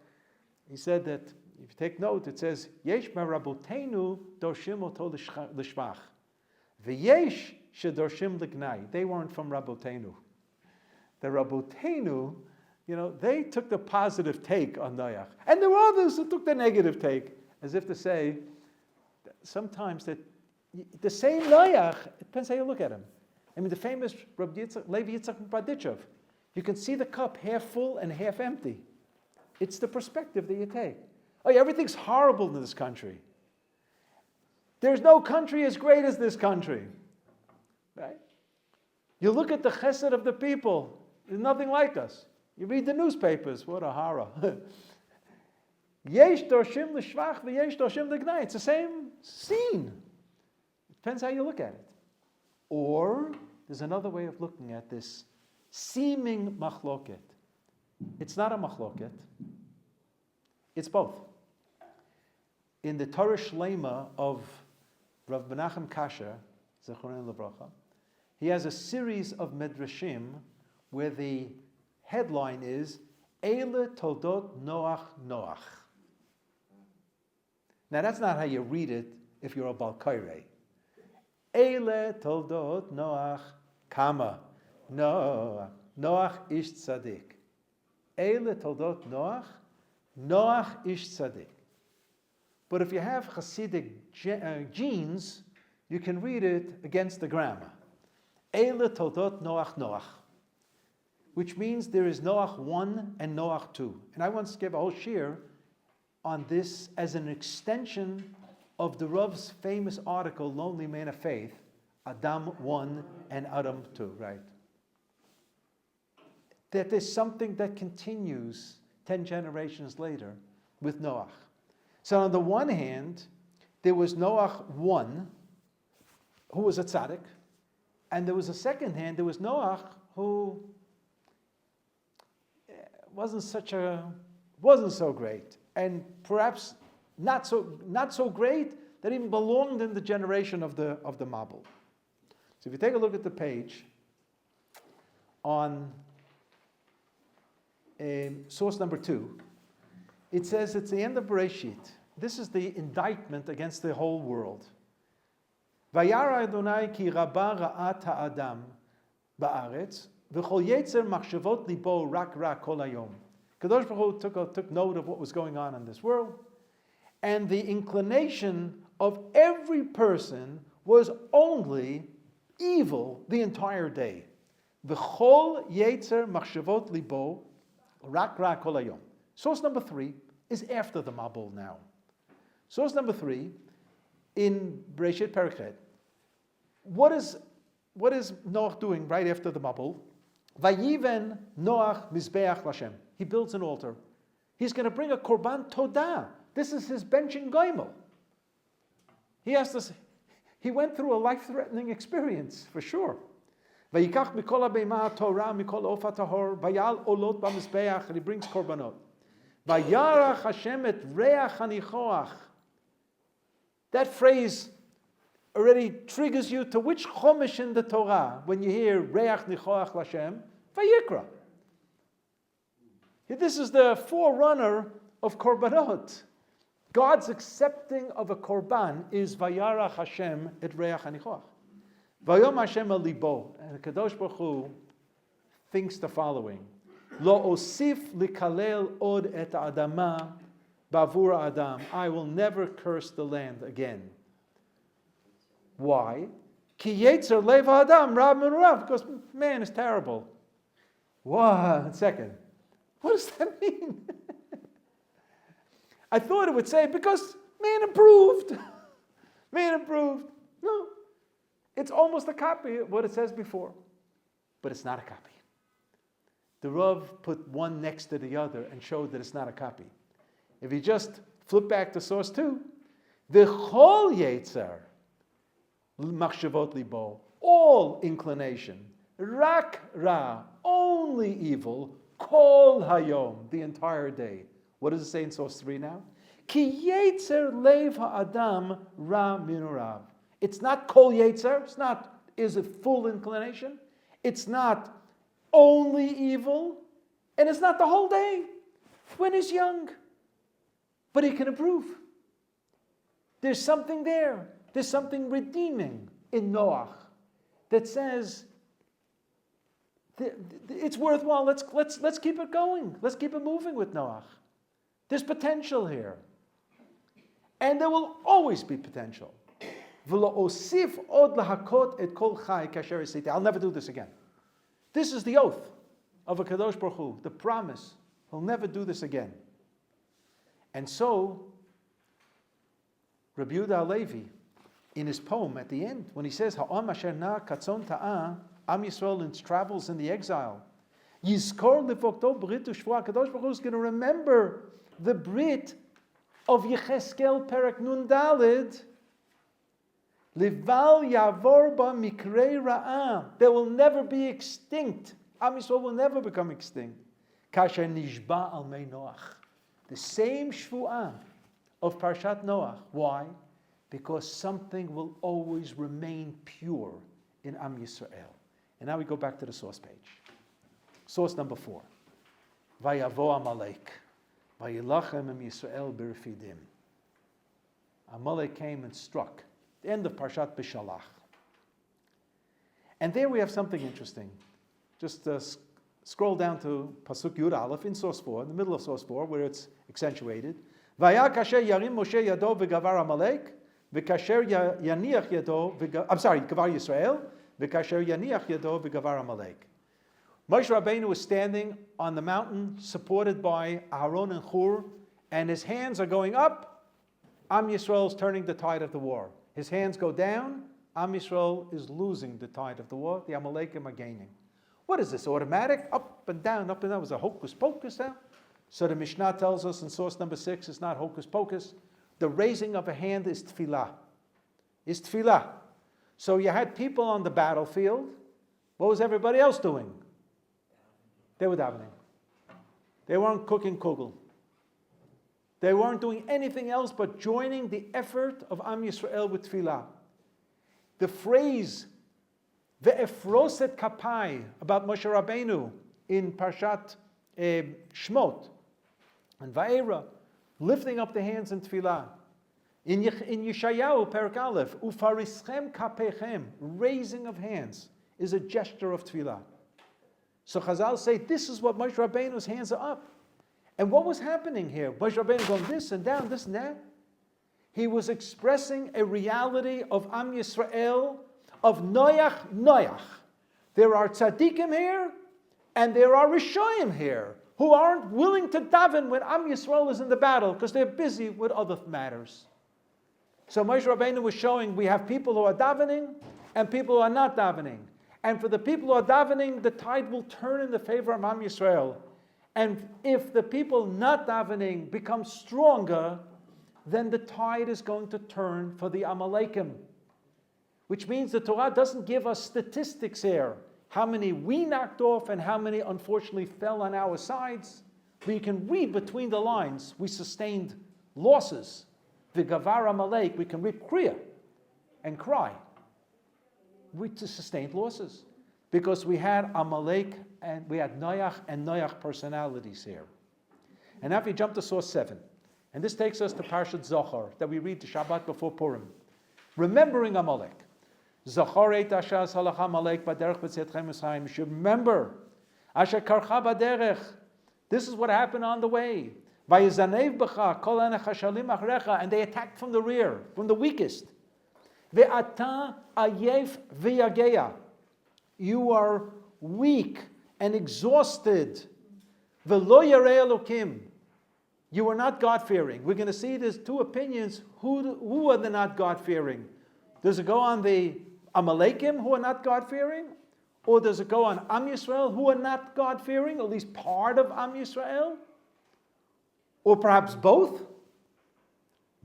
He said that if you take note, it says, Yesh me'rabotenu dorshim oto l'shvach. V'yesh shedorshim l'gnai. They weren't from Rabotenu. The Rabotenu, they took the positive take on Noach. And there were others who took the negative take, as if to say, sometimes that the same Noach, it depends how you look at him. I mean, the famous Levi Yitzchak Badichov, you can see the cup half full and half empty. It's the perspective that you take. Oh, yeah, everything's horrible in this country. There's no country as great as this country. Right? You look at the chesed of the people, there's nothing like us. You read the newspapers, what a horror. Yesh dorshim l'shvach v'yesh dorshim l'gnai. It's the same scene. It depends how you look at it. Or there's another way of looking at this seeming machloket. It's not a machloket. It's both. In the Torah Shlema of Rav Menachem Kasher, Zechrono Livracha, he has a series of medrashim where the headline is Eile Toldot Noach Noach. Now that's not how you read it if you're a Balkaire. Eile Toldot Noach Kama Noach Noach ish tzadik. Eile Toldot Noach Noach ish tzadik. But if you have Hasidic genes, you can read it against the grammar. Eile Toldot Noach Noach, which means there is Noach 1 and Noach 2. And I once gave a whole shir on this as an extension of the Rav's famous article, Lonely Man of Faith, Adam 1 and Adam 2, right? That there's something that continues 10 generations later with Noach. So on the one hand, there was Noach 1, who was a tzaddik, and there was a second hand, there was Noach who wasn't so great, and perhaps not so great that even belonged in the generation of the Mabul. So if you take a look at the page on source number 2, it says it's the end of Bereshit. This is the indictment against the whole world. Vayara Adonai ki rabba ra'at ha'adam ba'aretz v'chol yetzer machshavot libo rak kol hayom. Kadosh Baruch Hu took note of what was going on in this world, and the inclination of every person was only evil the entire day. V'chol yetzer machshavot libo rak kol hayom. Source number 3 is after the Mabul now. Source number 3, in Bereshit Perichet, what is Noach doing right after the Mabul? Vayiven Noach Mizbeach Lashem. He builds an altar. He's going to bring a Korban Todah. This is his benching Goimel. He went through a life-threatening experience, for sure. Vayikach mikol habeima Torah mikol ofa tahor vayal olot b'mizbeach, and he brings korbanot. Vayarach Hashem et reach hanichoach. That phrase already triggers you to which chomish in the Torah when you hear reach nichoach l'Hashem, Vayikra. This is the forerunner of korbanot. God's accepting of a korban is Vayarach Hashem et reach hanichoach. Vayom Hashem al libo, and the Kadosh Baruch Hu thinks the following: Lo osif likalel od et adama bavur adam. I will never curse the land again. Why? Ki yetzer lev adam rab min rav, because man is terrible. 1 second. What does that mean? I thought it would say because man improved. Man improved. No. It's almost a copy of what it says before. But it's not a copy. The Rav put one next to the other and showed that it's not a copy. If you just flip back to source 2, the chol yetzer machshavot libo, all inclination, rak ra, only evil, kol hayom, the entire day. What does it say in source 3 now? Ki yetzer lev ha'adam ra minurav. It's not kol yetzer. It's not, is it full inclination? It's not only evil. And it's not the whole day when he's young. But he can improve. There's something there. There's something redeeming in Noach that says it's worthwhile. Let's keep it going. Let's keep it moving with Noach. There's potential here. And there will always be potential. I'll never do this again. This is the oath of a Kadosh Baruch Hu, the promise. He'll never do this again. And so, Rabbi Yehuda Halevi, in his poem at the end, when he says, Ha'am asher na katzon ta'ah, Am Yisrael in travels in the exile, Yizkor lefokto brit u'shvua, Kadosh Baruch Hu is going to remember the Brit of Yecheskel Perek Nun Daled, Lival Yavor Ba Mikrei Ra'ah. They will never be extinct. Am Yisrael will never become extinct. Kasher Nishba Al Mei Noach. The same Shvu'ah of Parshat Noach. Why? Because something will always remain pure in Am Yisrael. And now we go back to the source page. Source number 4. Vayavo Amalek. Vayilachem Am Yisrael B'Refidim. Amalek came and struck. The end of Parshat Bishalach. And there we have something interesting. Just scroll down to Pasuk Yud Aleph in source 4, in the middle of source 4, where it's accentuated. Vaya kasher yarim Moshe yado v'gavar Amalek, v'kasher yaniach yado gavar Yisrael, v'kasher yaniach yado v'gavar Amalek. Moshe Rabbeinu is standing on the mountain, supported by Aaron and Hur, and his hands are going up. Am Yisrael is turning the tide of the war. His hands go down. Am Yisrael is losing the tide of the war. The Amalekim are gaining. What is this? Automatic? Up and down, up and down. Was a hocus pocus now? So the Mishnah tells us in source number 6, it's not hocus pocus. The raising of a hand is tefillah. Is tefillah. So you had people on the battlefield. What was everybody else doing? They were davening. They weren't cooking kugel. They weren't doing anything else but joining the effort of Am Yisrael with tefillah. The phrase ve'efroset kapai about Moshe Rabbeinu in Parshat Shmot and Va'era, lifting up the hands in tefillah. In Yeshayahu Perek Aleph, ufarischem kapechem, raising of hands, is a gesture of tefillah. So Chazal say this is what Moshe Rabbeinu's hands are up. And what was happening here? Moshe Rabbeinu going this and down, this and that. He was expressing a reality of Am Yisrael, of Noach. There are tzaddikim here, and there are Rishayim here, who aren't willing to daven when Am Yisrael is in the battle, because they're busy with other matters. So Moshe Rabbeinu was showing we have people who are davening, and people who are not davening. And for the people who are davening, the tide will turn in the favor of Am Yisrael. And if the people not davening become stronger, then the tide is going to turn for the Amalekim. Which means the Torah doesn't give us statistics here. how many we knocked off and how many unfortunately fell on our sides. We can read between the lines. We sustained losses. V'gavar Amalek, we can read kriya and cry. We sustained losses because we had Amalek and we had Noach personalities here. And now if you jump to source 7, and this takes us to Parshat Zohar that we read the Shabbat before Purim. Remembering Amalek. Zohar et asher salach Amalek baderech b'tzetchem Mitzrayim. You should remember. Asher karcha baderech. This is what happened on the way. Vayizanev b'cha kol hanech hashalim achrecha. And they attacked from the rear, from the weakest. Ve'ata ayef v'yageya. You are weak and exhausted. V'lo yarei Elokim. You are not God-fearing. We're going to see there's two opinions. Who are the not God-fearing? Does it go on the Amalekim who are not God-fearing? Or does it go on Am Yisrael who are not God-fearing, at least part of Am Yisrael? Or perhaps both?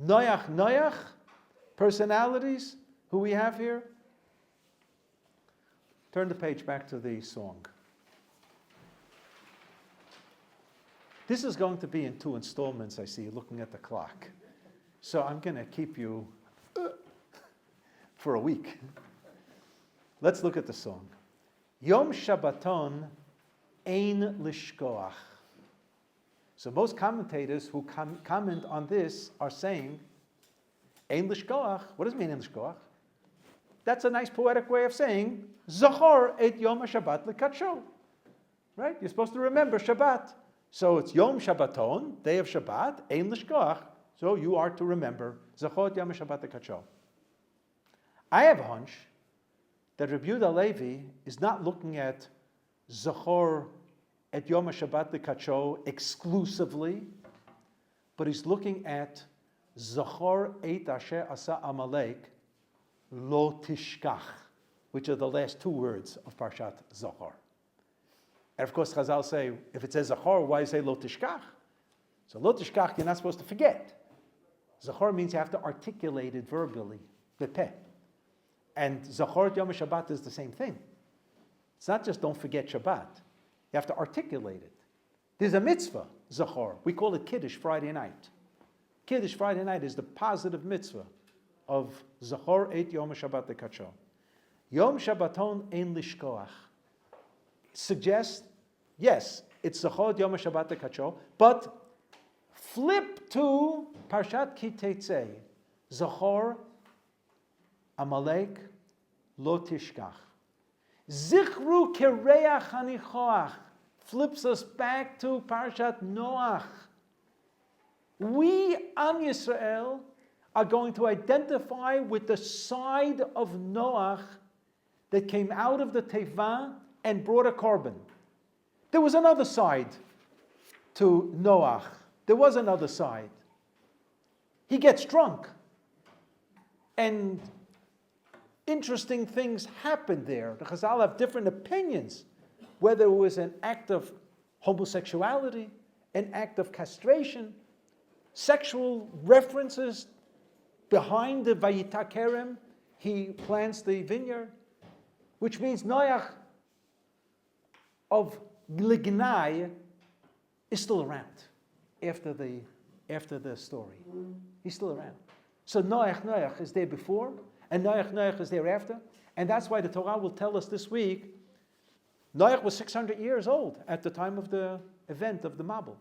Noach, personalities who we have here? Turn the page back to the song. This is going to be in 2 installments, I see, looking at the clock. So I'm going to keep you for a week. Let's look at the song. Yom Shabbaton ein lishkoach. So most commentators who comment on this are saying, ein lishkoach. What does it mean, ein lishkoach? That's a nice poetic way of saying, Zachor et Yom HaShabbat lekadsho. Right? You're supposed to remember Shabbat. So it's Yom Shabbaton, day of Shabbat, ein lishkoach. So you are to remember Zachor et Yom HaShabbat lekadsho. I have a hunch that Rabbi Yehuda Levi is not looking at Zachor et Yom HaShabbat lekadsho exclusively, but he's looking at Zachor et asher asa Amalek lo tishkach, which are the last 2 words of Parshat Zohar. And of course, Chazal say, if it says Zachor, why say lo tishkach? So lo tishkach, you're not supposed to forget. Zachor means you have to articulate it verbally, bepeh. And Zachor Yom Shabbat is the same thing. It's not just don't forget Shabbat. You have to articulate it. There's a mitzvah, Zachor. We call it Kiddush Friday night. Kiddush Friday night is the positive mitzvah of Zachor et Yom Shabbat lekadsho. Yom Shabbaton ein lishkoach suggests, yes, it's Zachor Yom Shabbat lekadsho, but flip to Parshat Ki Teitzei. Zachor Amalek lo tishkach. Zichru kereach hanichoach flips us back to Parshat Noach. We, Am Yisrael, are going to identify with the side of Noach that came out of the Teva and brought a korban. There was another side to Noach. There was another side. He gets drunk. And interesting things happened there. The Chazal have different opinions, whether it was an act of homosexuality, an act of castration, sexual references behind the Vayita Kerem. He plants the vineyard, which means Noach of Lignai is still around after the story. He's still around. So Noach is there before, and Noach is there after. And that's why the Torah will tell us this week, Noach was 600 years old at the time of the event of the Mabul.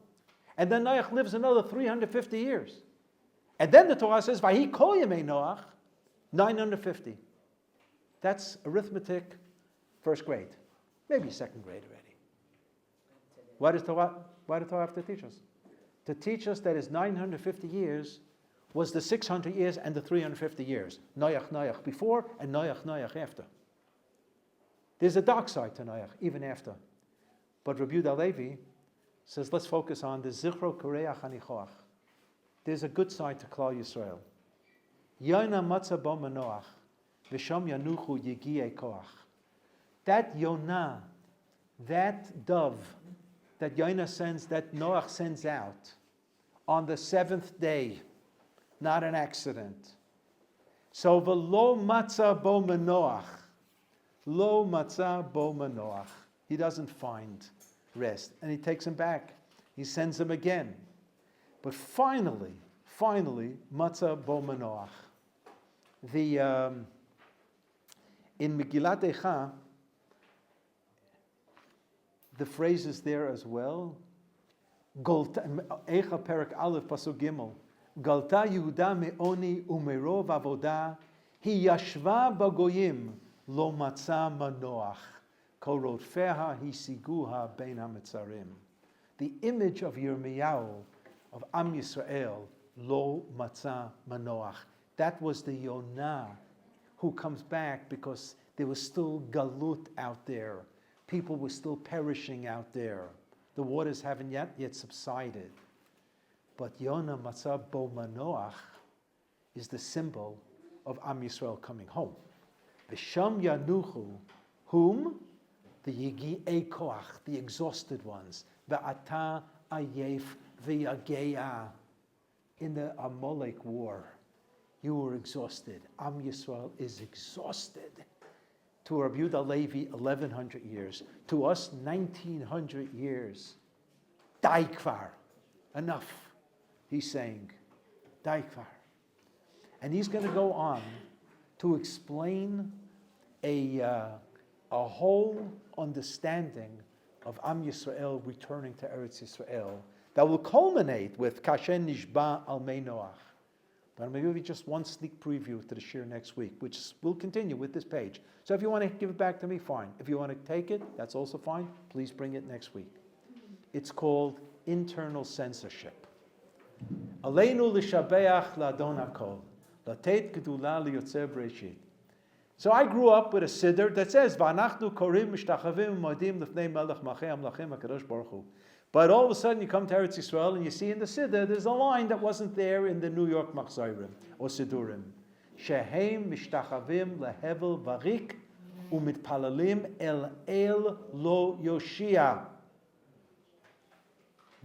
And then Noach lives another 350 years. And then the Torah says, Vahi kol yemei Noach, 950. That's arithmetic, first grade. Maybe second grade already. Why does Torah have to teach us? To teach us that his 950 years was the 600 years and the 350 years. Noach before and Noach after. There's a dark side to Noach, even after. But Rabbi Yehuda Levi says, let's focus on the Zichro Koreach Hanichoach. There's a good side to Klal Yisrael. Yona matzah bo Noach, v'sham yanuchu yigiei koach. That Yonah, that dove, that Yonah sends, that Noach sends out on the 7th day, not an accident. So v'lo matzah bo Noach, Lo matzah bo manoach. He doesn't find rest. And he takes him back. He sends him again. But finally, matzah bo manoach. In Megillat Eicha, the phrase is there as well. Eicha Perek Aleph Pasuk Gimel. Galta Yehuda me'oni u'merov avodah hi yashva bagoyim lo matzah manoach kol rodfeha hisiguha bein hametzarim. The image of Yirmiyahu, of Am Yisrael, lo matzah manoach. That was the Yonah who comes back because there was still galut out there. People were still perishing out there. The waters haven't yet subsided. But Yonah Matzah Bo Manoach is the symbol of Am Yisrael coming home. V'sham Yanuchu, whom? The Yigi'ei Koach, the exhausted ones. V'ata Ayef V'yageya. In the Amalek war, you were exhausted. Am Yisrael is exhausted. To Rabbi Yehuda Levi, 1,100 years. To us, 1,900 years. Dai kvar. Enough. He's saying, Dai kvar. And he's going to go on to explain a whole understanding of Am Yisrael returning to Eretz Yisrael that will culminate with Kashen Nishba Al Mei Noach. But I'm going to give you just one sneak preview to the shir next week, which will continue with this page. So if you want to give it back to me, fine. If you want to take it, that's also fine. Please bring it next week. It's called internal censorship. Aleinu l'shabeach la'adon hakol, latet gedula liyotzer b'reshit. So I grew up with a siddur that says, V'anachnu korim mishtachavim modim lefnei melech malchei amlachim HaKadosh Baruch Hu. But all of a sudden you come to Eretz Yisrael and you see in the siddur, there's a line that wasn't there in the New York Machzorim or Siddurim. Shehem mishtachavim lehevel varik umitpalalim el lo yoshia.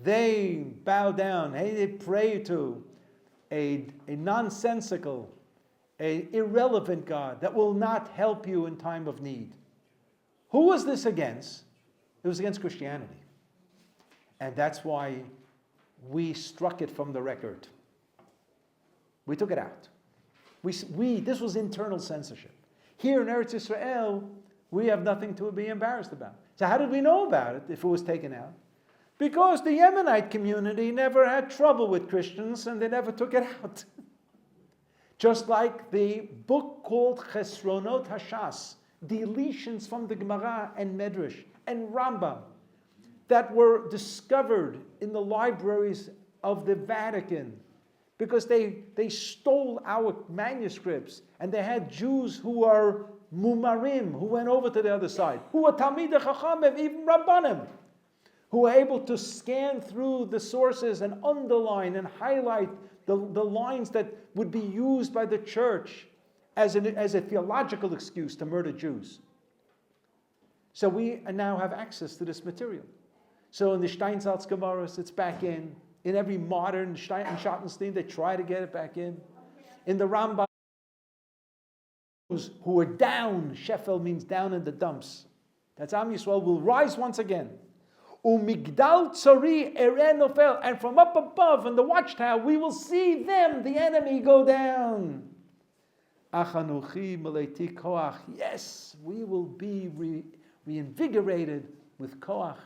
They bow down, they pray to a nonsensical, an irrelevant God that will not help you in time of need. Who was this against? It was against Christianity. And that's why we struck it from the record. We took it out. This was internal censorship. Here in Eretz Yisrael, we have nothing to be embarrassed about. So how did we know about it if it was taken out? Because the Yemenite community never had trouble with Christians and they never took it out. Just like the book called Chesronot Hashas, deletions from the Gemara and Medrash and Rambam that were discovered in the libraries of the Vatican because they stole our manuscripts and they had Jews who are mumarim, who went over to the other side, who are Talmidei Chachamim, even Rabbanim, who were able to scan through the sources and underline and highlight the lines that would be used by the church as a theological excuse to murder Jews. So we now have access to this material. So in the Steinsaltz Gemaras, it's back in. In every modern Stein and Schottenstein, they try to get it back in. In the Rambam, who are down, Shefel means down in the dumps. That's Am Yisrael will rise once again. Umigdal tzori eren nofel, and from up above in the watchtower we will see them, the enemy, go down. Achanuchi meleti koach. Yes, we will be reinvigorated with koach.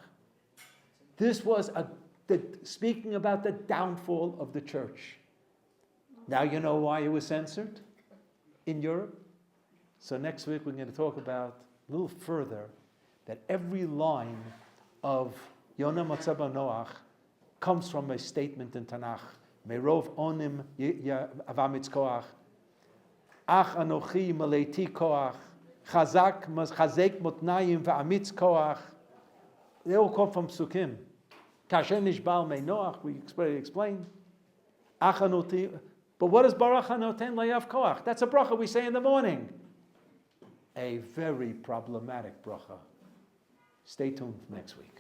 This was speaking about the downfall of the church. Now you know why it was censored in Europe. So next week we're going to talk about a little further that every line of Yonah Matzah Noach comes from a statement in Tanakh. Merov onim avamitz koach, ach anochi maleti koach, chazek motnayim va'amitz koach. They all come from Psukim. Kashen nishbal mei Noach, we explained. Ach anoti, but what is Baruch hanoten layav koach? That's a bracha we say in the morning. A very problematic bracha. Stay tuned next week.